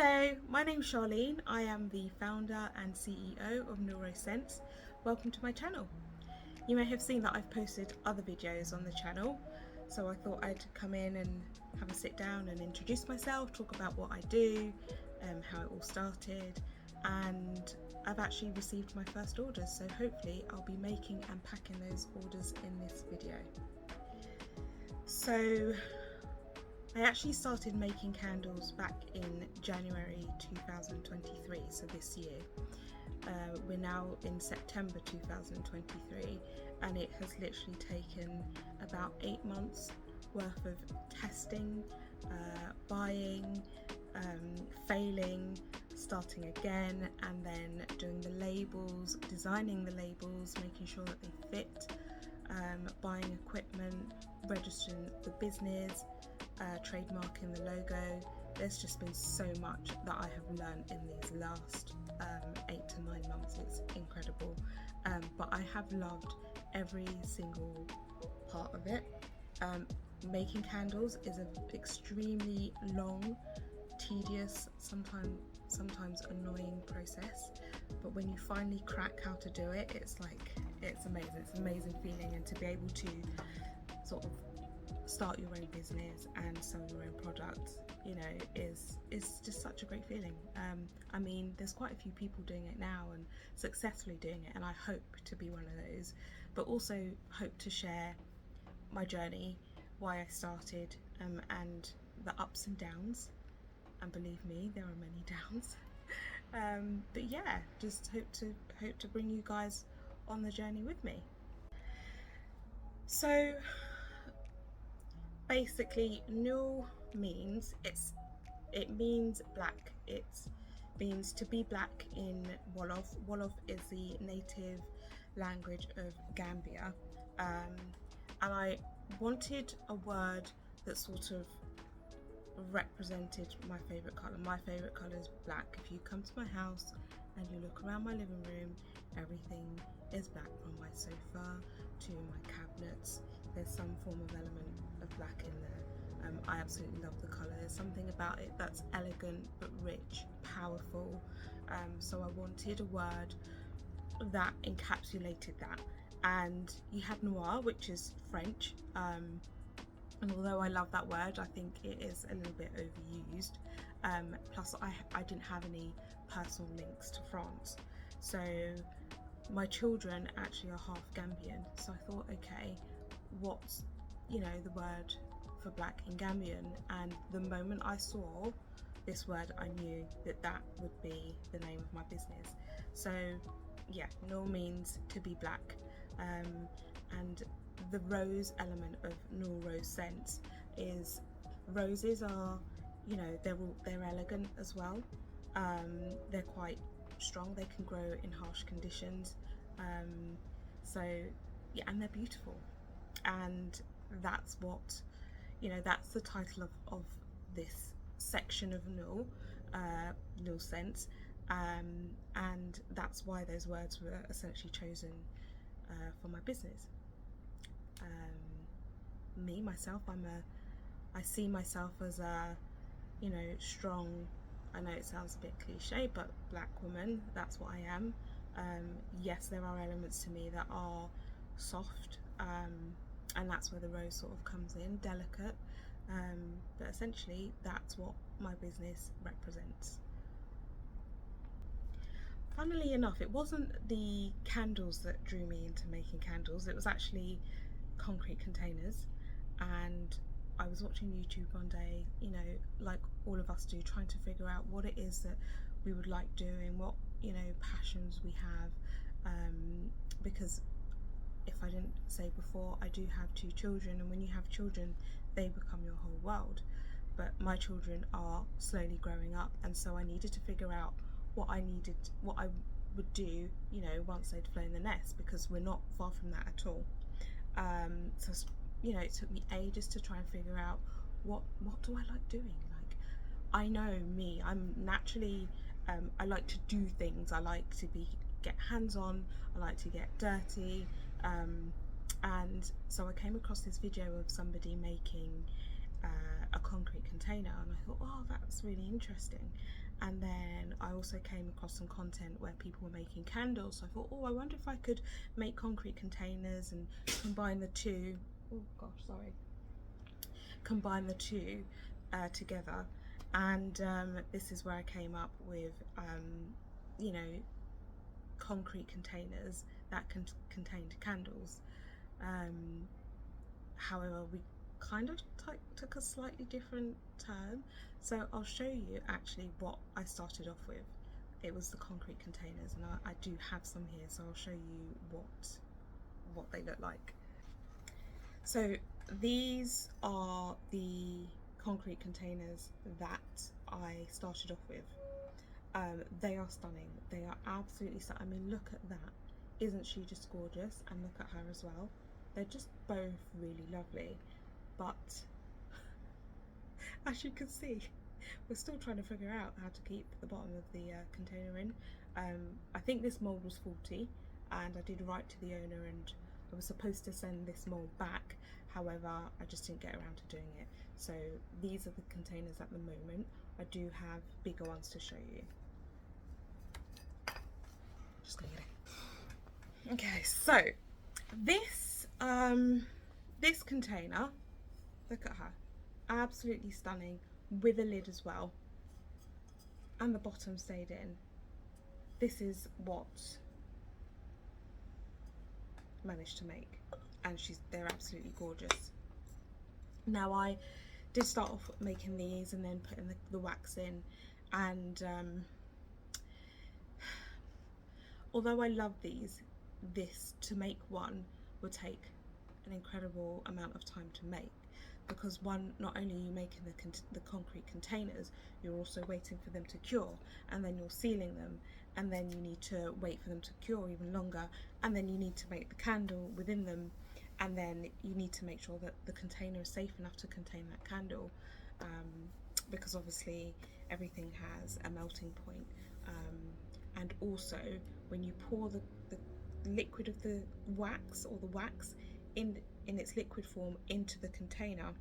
Hello, my name's Charlene. I am the founder and CEO of NeuroSense. Welcome to my channel. You may have seen that I've posted other videos on the channel, so I thought I'd come in and have a sit down and introduce myself, talk about what I do, how it all started, and I've actually received my first orders, so hopefully I'll be making and packing those orders in this video. So I actually started making candles back in January 2023, so this year. We're now in September 2023 and it has literally taken about 8 months worth of testing, buying, failing, starting again, and then doing the labels, designing the labels, making sure that they fit, buying equipment, registering the business, trademarking the logo. There's just been so much that I have learned in these last 8 to 9 months. It's incredible, but I have loved every single part of it. Making candles is an extremely long, tedious, sometimes annoying process, but when you finally crack how to do it, it's amazing. It's an amazing feeling, and to be able to sort of start your own business and sell your own products, you know, is just such a great feeling. I mean, there's quite a few people doing it now and successfully doing it, and I hope to be one of those, but also hope to share my journey, why I started, and the ups and downs, and believe me, there are many downs. But yeah, just hope to bring you guys on the journey with me. So basically, Nul means it means black. It means to be black in Wolof. Wolof is the native language of Gambia, and I wanted a word that sort of represented my favorite color. My favorite color is black. If you come to my house and you look around my living room, everything is black, from my sofa to my cabinets. There's some form of element of black in there. I absolutely love the color. There's something about it that's elegant but rich, powerful. So I wanted a word that encapsulated that. And you have noir, which is French. And although I love that word, I think it is a little bit overused. Plus, I didn't have any personal links to France. So my children actually are half Gambian. So I thought, okay, what's, the word for black in Gambian? And the moment I saw this word, I knew that that would be the name of my business. So yeah, Noor means to be black. And the rose element of NeuroSense is roses are, they're elegant as well. They're quite strong. They can grow in harsh conditions. So yeah, and they're beautiful. And that's what, that's the title of this section of NeuroSense. And that's why those words were essentially chosen for my business. Myself, I see myself as a, strong, I know it sounds a bit cliche, but black woman. That's what I am. Yes, there are elements to me that are soft, and that's where the rose sort of comes in, delicate, but essentially that's what my business represents. Funnily enough, it wasn't the candles that drew me into making candles. It was actually concrete containers. And I was watching YouTube one day, like all of us do, trying to figure out what it is that we would like doing, what, passions we have, because if I didn't say before, I do have 2 children, and when you have children, they become your whole world. But my children are slowly growing up, and so I needed to figure out what I would do, once they'd flown the nest, because we're not far from that at all. So it took me ages to try and figure out what do I like doing. Like, I know me, I'm naturally, I like to do things. I like to get hands-on. I like to get dirty. And so I came across this video of somebody making a concrete container, and I thought, oh, that's really interesting. And then I also came across some content where people were making candles, so I thought, oh, I wonder if I could make concrete containers and combine the two. Oh gosh, sorry. Combine the two together, and this is where I came up with you know, concrete containers that contained candles. However, we kind of took a slightly different turn, so I'll show you actually what I started off with. It was the concrete containers, and I do have some here, so I'll show you what they look like. So these are the concrete containers that I started off with. They are stunning. They are absolutely stunning. I mean, look at that. Isn't she just gorgeous? And look at her as well. They're just both really lovely. But as you can see, we're still trying to figure out how to keep the bottom of the container in. I think this mould was faulty, and I did write to the owner, and I was supposed to send this mould back. However, I just didn't get around to doing it. So these are the containers at the moment. I do have bigger ones to show you. Just gonna get it. Okay, so this this container, look at her, absolutely stunning, with a lid as well, and the bottom stayed in. This is what I managed to make, and they're absolutely gorgeous. Now, I did start off making these and then putting the wax in, and although I love this to make one would take an incredible amount of time to make, because one, not only are you making the concrete containers, you're also waiting for them to cure, and then you're sealing them, and then you need to wait for them to cure even longer, and then you need to make the candle within them, and then you need to make sure that the container is safe enough to contain that candle, because obviously everything has a melting point, and also when you pour the liquid of the wax, or the wax in its liquid form into the container,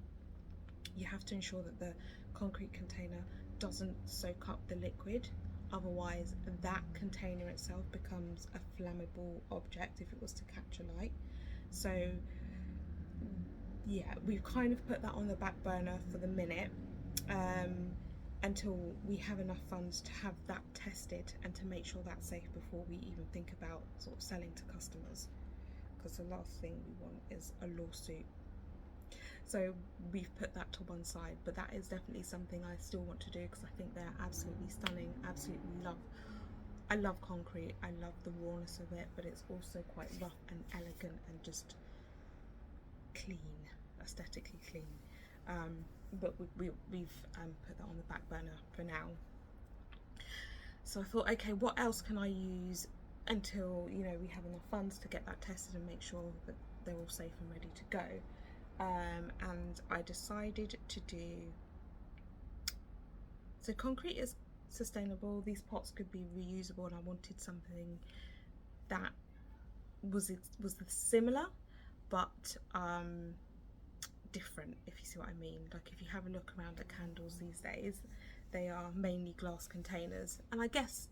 you have to ensure that the concrete container doesn't soak up the liquid, otherwise that container itself becomes a flammable object if it was to catch a light. So yeah, we've kind of put that on the back burner for the minute, until we have enough funds to have that tested and to make sure that's safe before we even think about sort of selling to customers, because the last thing we want is a lawsuit. So we've put that to one side, but that is definitely something I still want to do, because I think they're absolutely stunning. I love concrete, I love the rawness of it, but it's also quite rough and elegant and just clean, aesthetically clean. But we've put that on the back burner for now. So I thought, okay, what else can I use until, you know, we have enough funds to get that tested and make sure that they're all safe and ready to go. And I decided to do, so concrete is sustainable, these pots could be reusable, and I wanted something that was similar but different, if you see what I mean. Like, if you have a look around at candles these days, they are mainly glass containers, and I guess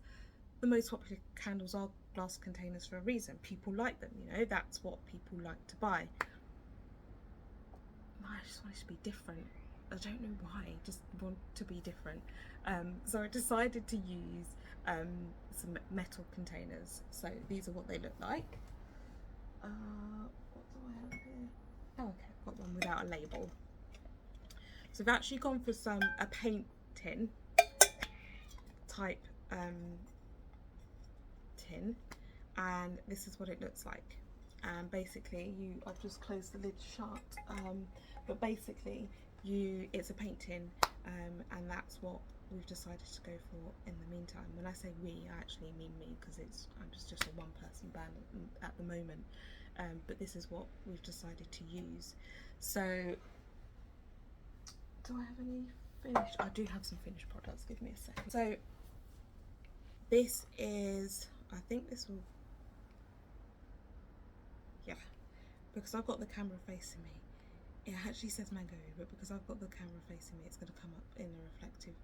the most popular candles are glass containers for a reason. People like them, you know, that's what people like to buy. I just wanted to be different. I don't know why, I just want to be different. So I decided to use some metal containers. So these are what they look like. What do I have here? Oh, okay, I've got one without a label. So I've actually gone for a paint tin type tin, and this is what it looks like. And basically, I've just closed the lid shut, but basically it's a paint tin, and that's what we've decided to go for in the meantime. When I say we, I actually mean me, because I'm just a one-person band at the moment, but this is what we've decided to use. So do I have any finished? I do have some finished products, give me a second. So this is, I think this will, yeah, because I've got the camera facing me, it actually says mango, but because I've got the camera facing me, it's going to come up in a reflective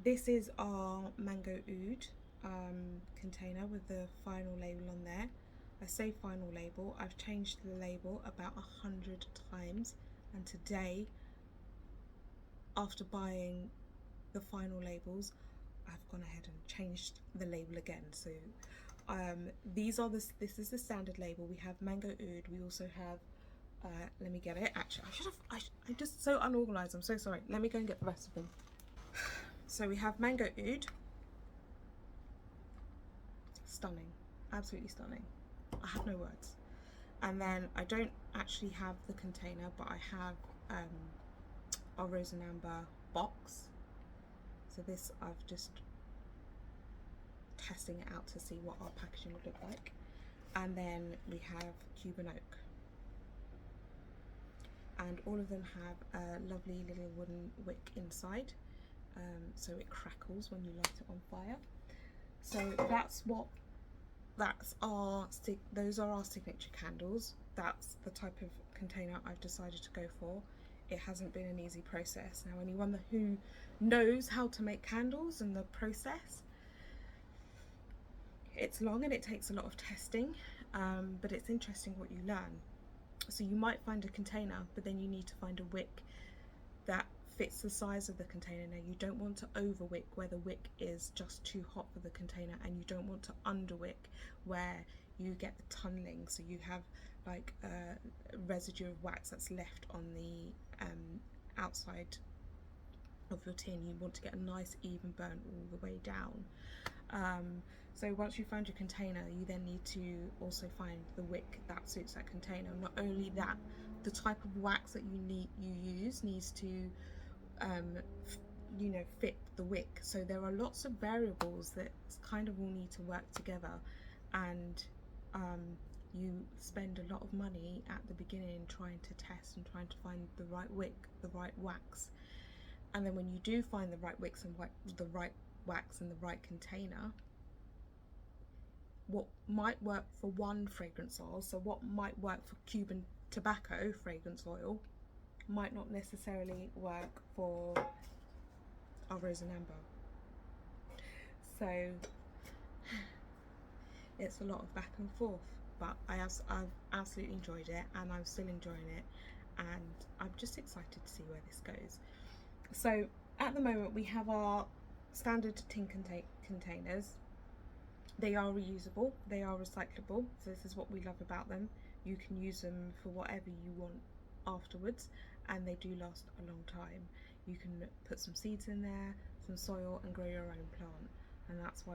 This is our mango oud container with the final label on there. I say final label, I've changed the label about 100 times, and today, after buying the final labels, I've gone ahead and changed the label again. So these are this is the standard label. We have mango oud. We also have let me get it. Actually, I'm just so unorganized. I'm so sorry. Let me go and get the rest of them. So we have mango oud. Stunning, absolutely stunning. I have no words. And then I don't actually have the container, but I have our rose and amber box. So this, I've just testing it out to see what our packaging would look like. And then we have Cuban oak. And all of them have a lovely little wooden wick inside, so it crackles when you light it on fire. So those are our signature candles. That's the type of container I've decided to go for. It hasn't been an easy process. Now, anyone who knows how to make candles and the process, it's long and it takes a lot of testing, but it's interesting what you learn. So you might find a container, but then you need to find a wick that fits the size of the container. Now, you don't want to over wick where the wick is just too hot for the container, and you don't want to under wick where you get the tunneling, so you have like a residue of wax that's left on the outside of your tin. You want to get a nice even burn all the way down. So once you find your container, you then need to also find the wick that suits that container. Not only that, the type of wax that you use needs to fit the wick. So there are lots of variables that kind of all need to work together, and you spend a lot of money at the beginning trying to test and trying to find the right wick, the right wax. And then when you do find the right wicks and the right wax and the right container, what might work for one fragrance oil, so what might work for Cuban tobacco fragrance oil, might not necessarily work for our rose and amber. So it's a lot of back and forth, but I've absolutely enjoyed it, and I'm still enjoying it, and I'm just excited to see where this goes. So at the moment we have our standard tin containers. They are reusable, they are recyclable, so this is what we love about them. You can use them for whatever you want afterwards, and they do last a long time. You can put some seeds in there, some soil, and grow your own plant, and that's why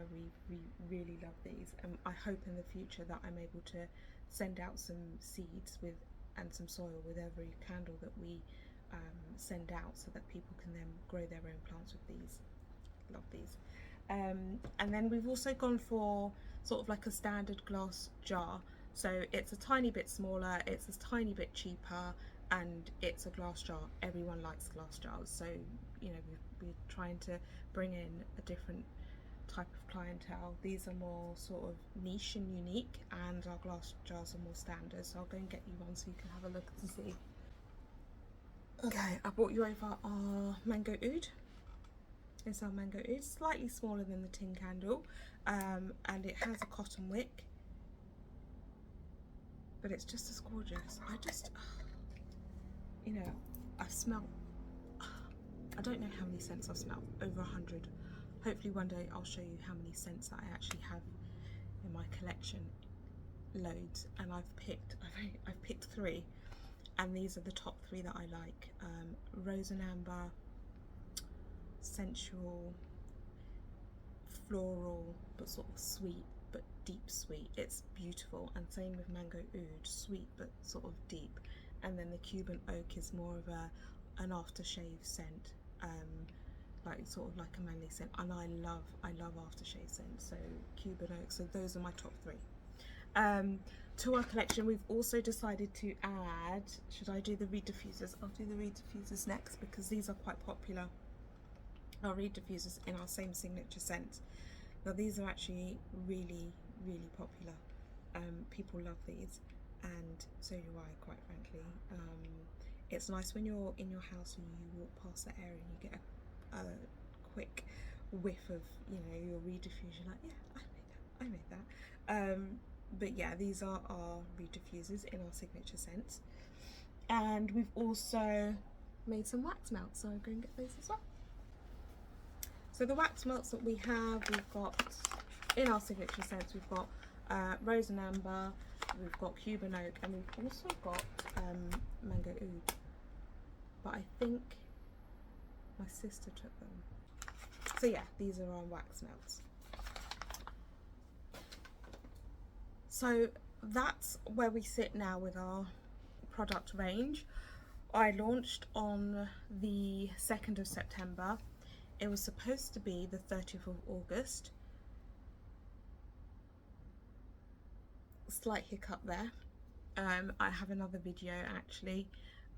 we really love these. And I hope in the future that I'm able to send out some seeds and some soil with every candle that we send out, so that people can then grow their own plants with these. Love these. And then we've also gone for sort of like a standard glass jar. So it's a tiny bit smaller, it's a tiny bit cheaper, and it's a glass jar. Everyone likes glass jars, so we're trying to bring in a different type of clientele. These are more sort of niche and unique, and our glass jars are more standard. So I'll go and get you one so you can have a look and see. Okay, I brought you over our mango oud. It's our mango. It's slightly smaller than the tin candle, and it has a cotton wick, but it's just as gorgeous. I've smelled, I don't know how many scents I've smelled, over 100. Hopefully one day I'll show you how many scents that I actually have in my collection. Loads. And I've picked 3, and these are the top 3 that I like. Rose and amber, sensual, floral, but sort of sweet, but deep sweet. It's beautiful. And same with mango oud, sweet but sort of deep. And then the Cuban oak is more of an aftershave scent, sort of like a manly scent. And I love aftershave scents. So Cuban oak. So those are my top 3. To our collection, we've also decided to add, should I do the reed diffusers? I'll do the reed diffusers next, because these are quite popular. Our reed diffusers in our same signature scent. Now these are actually really, really popular. People love these, and so do I, quite frankly. It's nice when you're in your house and you walk past that area and you get a quick whiff of, you know, your Reed diffuser, like, yeah, I made that. But yeah, these are our Reed diffusers in our signature scents. And we've also made some wax melts, so I'll go and get those as well. So the wax melts that we have, we've got in our signature scents, we've got rose and amber, we've got Cuban oak, and we've also got mango oud. But I think my sister took them. So yeah, these are our wax melts. So that's where we sit now with our product range. I launched on the 2nd of September. It was supposed to be the 30th of August. Slight hiccup there. I have another video actually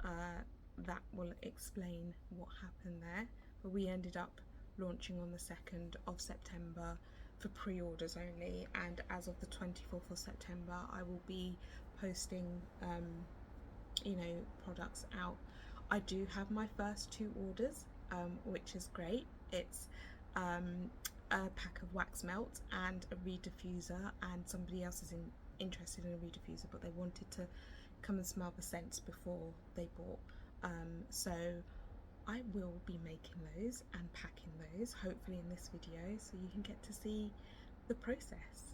that will explain what happened there, but we ended up launching on the 2nd of September for pre-orders only, and as of the 24th of September I will be posting you know, products out. I do have my first 2 orders, which is great. It's a pack of wax melt and a Reed diffuser, and somebody else is interested in a Reed diffuser, but they wanted to come and smell the scents before they bought. So I will be making those and packing those, hopefully in this video, so you can get to see the process.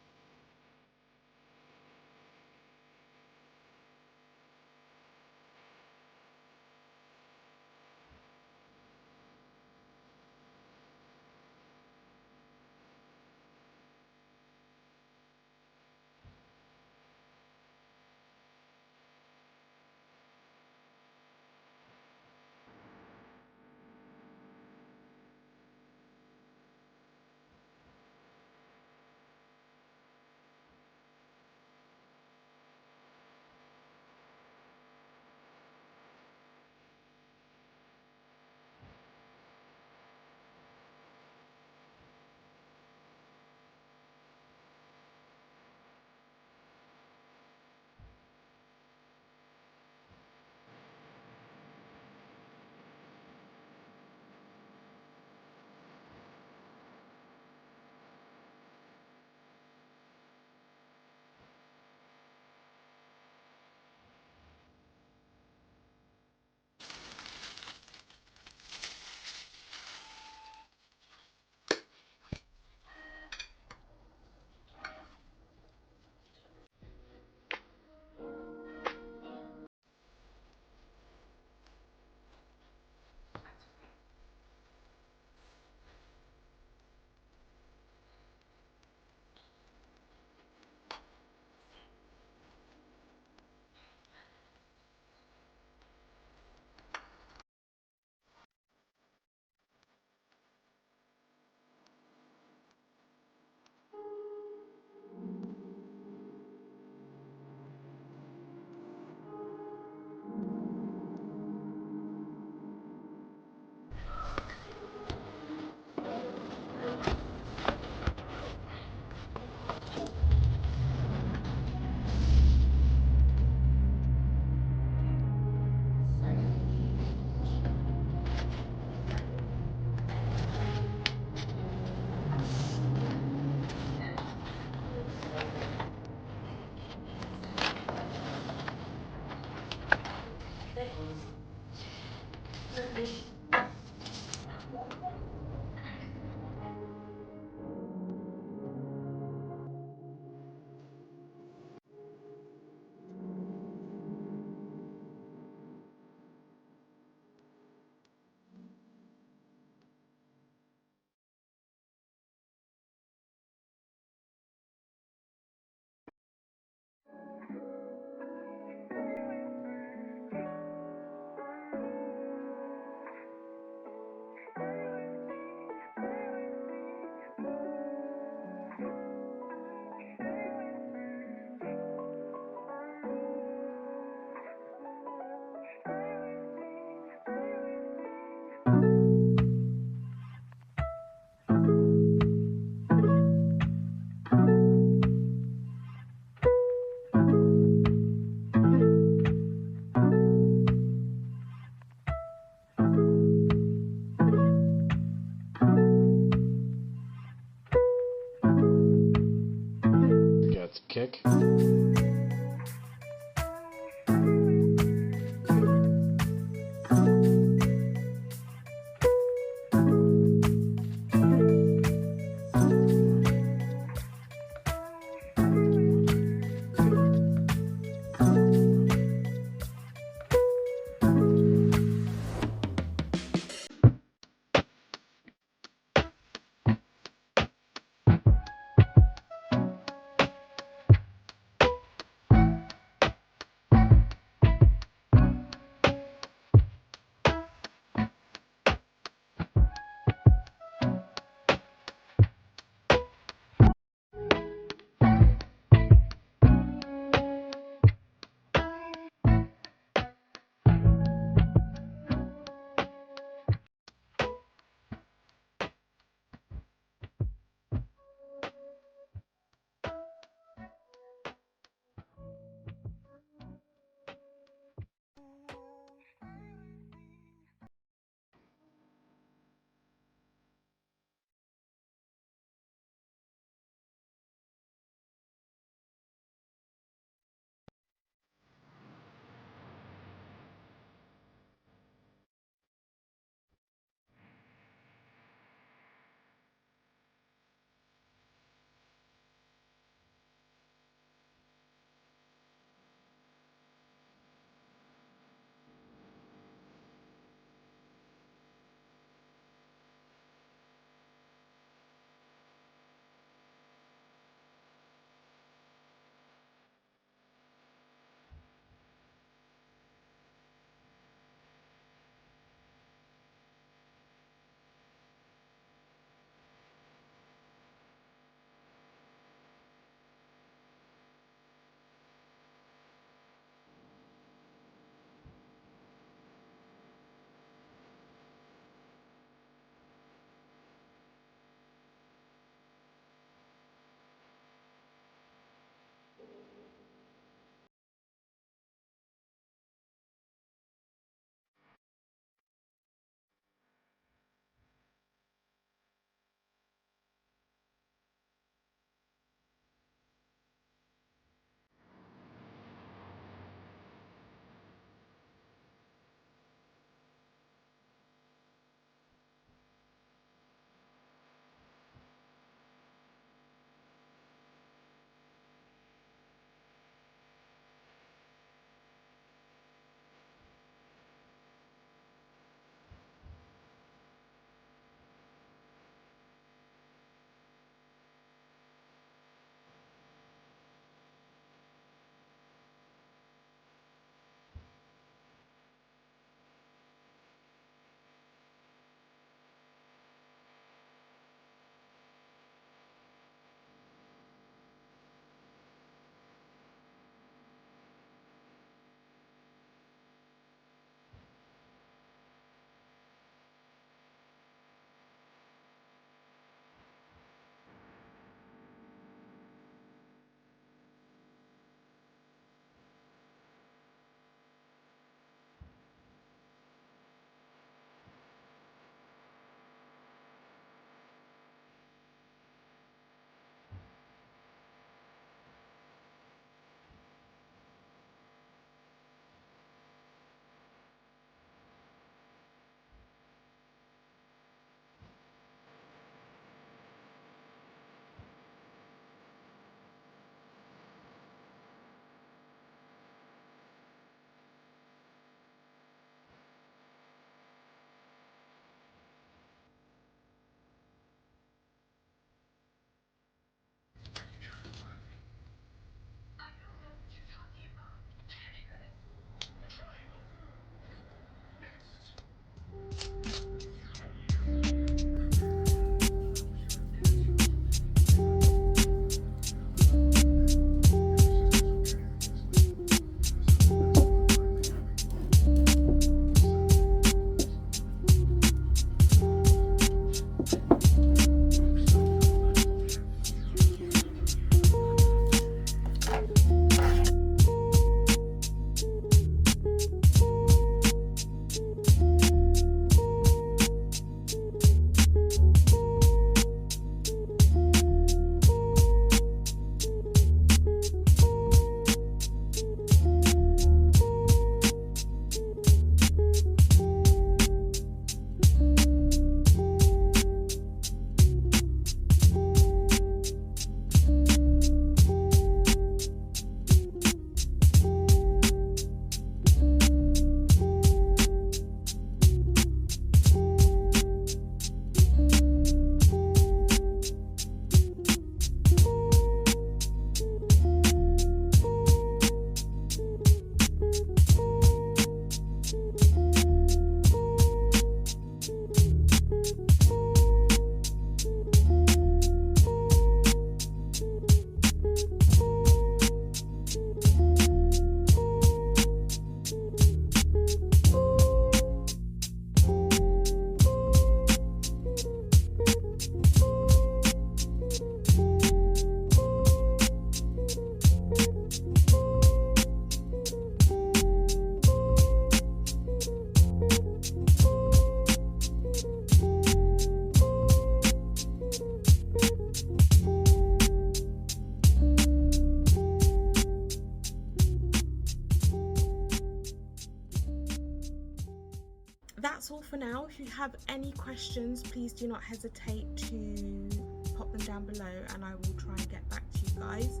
that's all for now. If you have any questions, please do not hesitate to pop them down below and I will try and get back to you guys.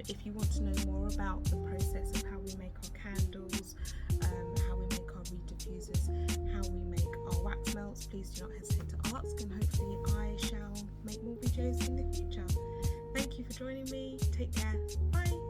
If you want to know more about the process of how we make our candles, how we make our reed diffusers, how we make our wax melts, please do not hesitate to ask, and hopefully I shall make more videos in the future. Thank you for joining me. Take care. Bye.